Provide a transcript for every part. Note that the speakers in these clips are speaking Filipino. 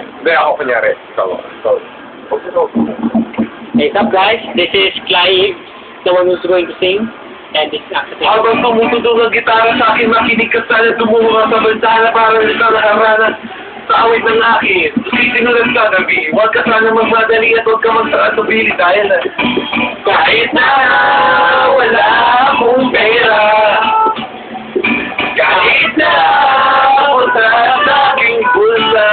Hindi, ako kunyari. Ikaw. Hey, what's up guys? This is Clive, the one who's going to sing. And this is Access. Habang tumutugtog ang gitara sa akin, makinig ka sana, tumuha ka sa bantana para ikaw nakaranas sa awit ng akin. Sisinulan ka gabi, huwag ka sana magmadali at huwag ka magsaratubili dahil kahit na wala akong pera, kahit na punta sa aking bulsa,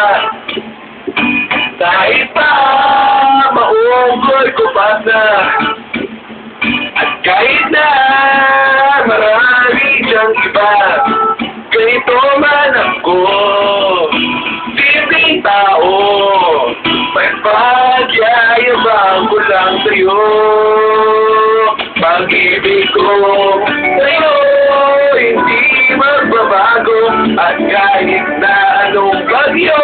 kahit pa maungkol ko pa na, at kahit na marami siyang iba, ganito man ako, simpleng tao, may pagyayabang ko lang sa'yo. Pag-ibig ko sa'yo, hindi magbabago, at kahit na anong bagyo,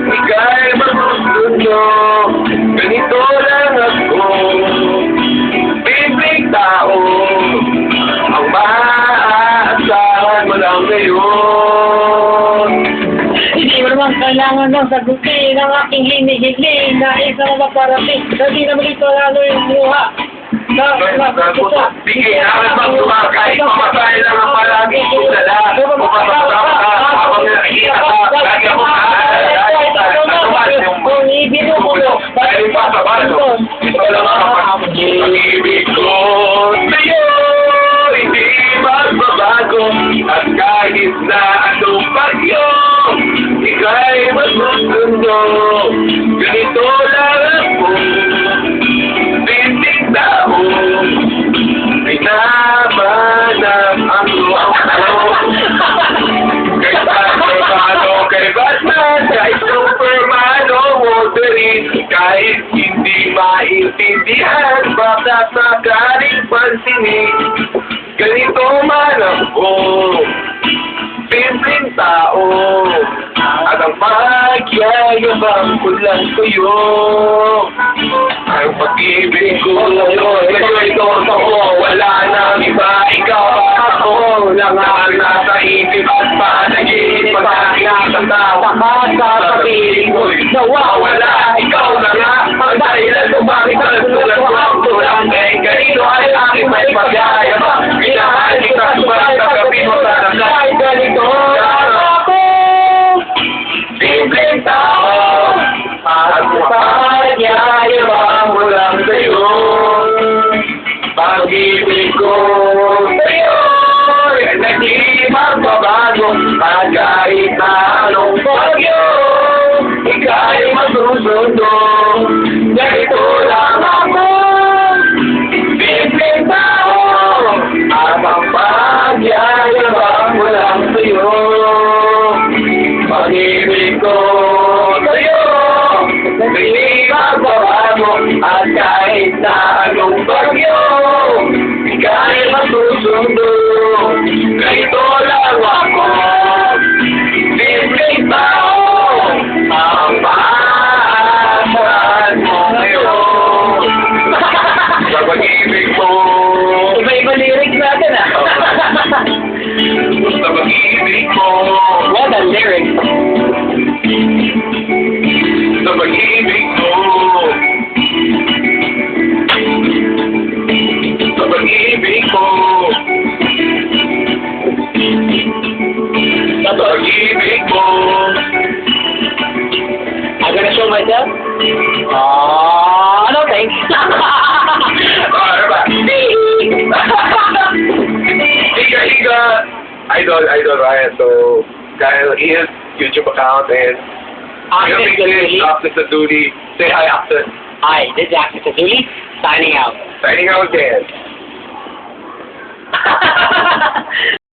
ika'y magsusundo, ganito lang ako. Simpleng tao, ang maaasahan mo lang ngayon. Hindi mo naman kailangan ng sagutin ang aking hinihiling na isang maparating. Hindi naman ito lalo yung luha. Bigay namin magtumakay, pamatay lang ang palaging tulala. Pumapasama ka, habang nakikita ka, lagi ako kung ibig mo ko, dahil pa sa balo, ito lang ang pag-ibig ko sa'yo, hindi magbabago, at kahit na anong bagyo, ika'y magsusundo, ganito lang ako, simpleng tao, pinamanap ang luha ko. Kay Batman, kay Superman o Wolverine, kahit hindi maintindihan, bakit makaring pansinin, ganito man ako, simpleng tao, at ang pagyayabang ko lang sa'yo. Ang pag-ibig ko sa'yo, ito ako, wala nang iba, ikaw ako, lang ang nasa isip at panaginip, pagkakasama sa piling ko, nawawala, ikaw na nga, ang dahilan kung bakit ang tulad ko ang tulang, eh, ganito ay aking may pagyayabang, minahal kita sumalang kagabi mo sa nasay, ganito lang ako, simpleng tao, at pagyayabang mo lang sa'yo, pag-ibig ko sa'yo, hindi magbabago, at kahit na anong bagyo, ika'y magsusundo, ganito lang ako, simpleng tao, at ang pagyayabang mo lang sa'yo, pag-ibig ko sa'yo, hindi magbabago, at kahit na anong bagyo, ika'y magsusundo, ganito lang ako, simpleng tao, ang maasahan mo ngayon. Sa pag-ibig mo, Iba-iba lyrics natin ah. sa pag-ibig mo, What a lyrics. sa pag-ibig mo, sa pag-ibig mo, sa pag-ibig mo. I'm gonna show myself. No thanks. Ano ba? Higa. Idol Ryan. So, dahil his YouTube account and Access Azuli. Access Azuli. Say hi, Access. Hi, this is Access Azuli, signing out. Signing out, Dan.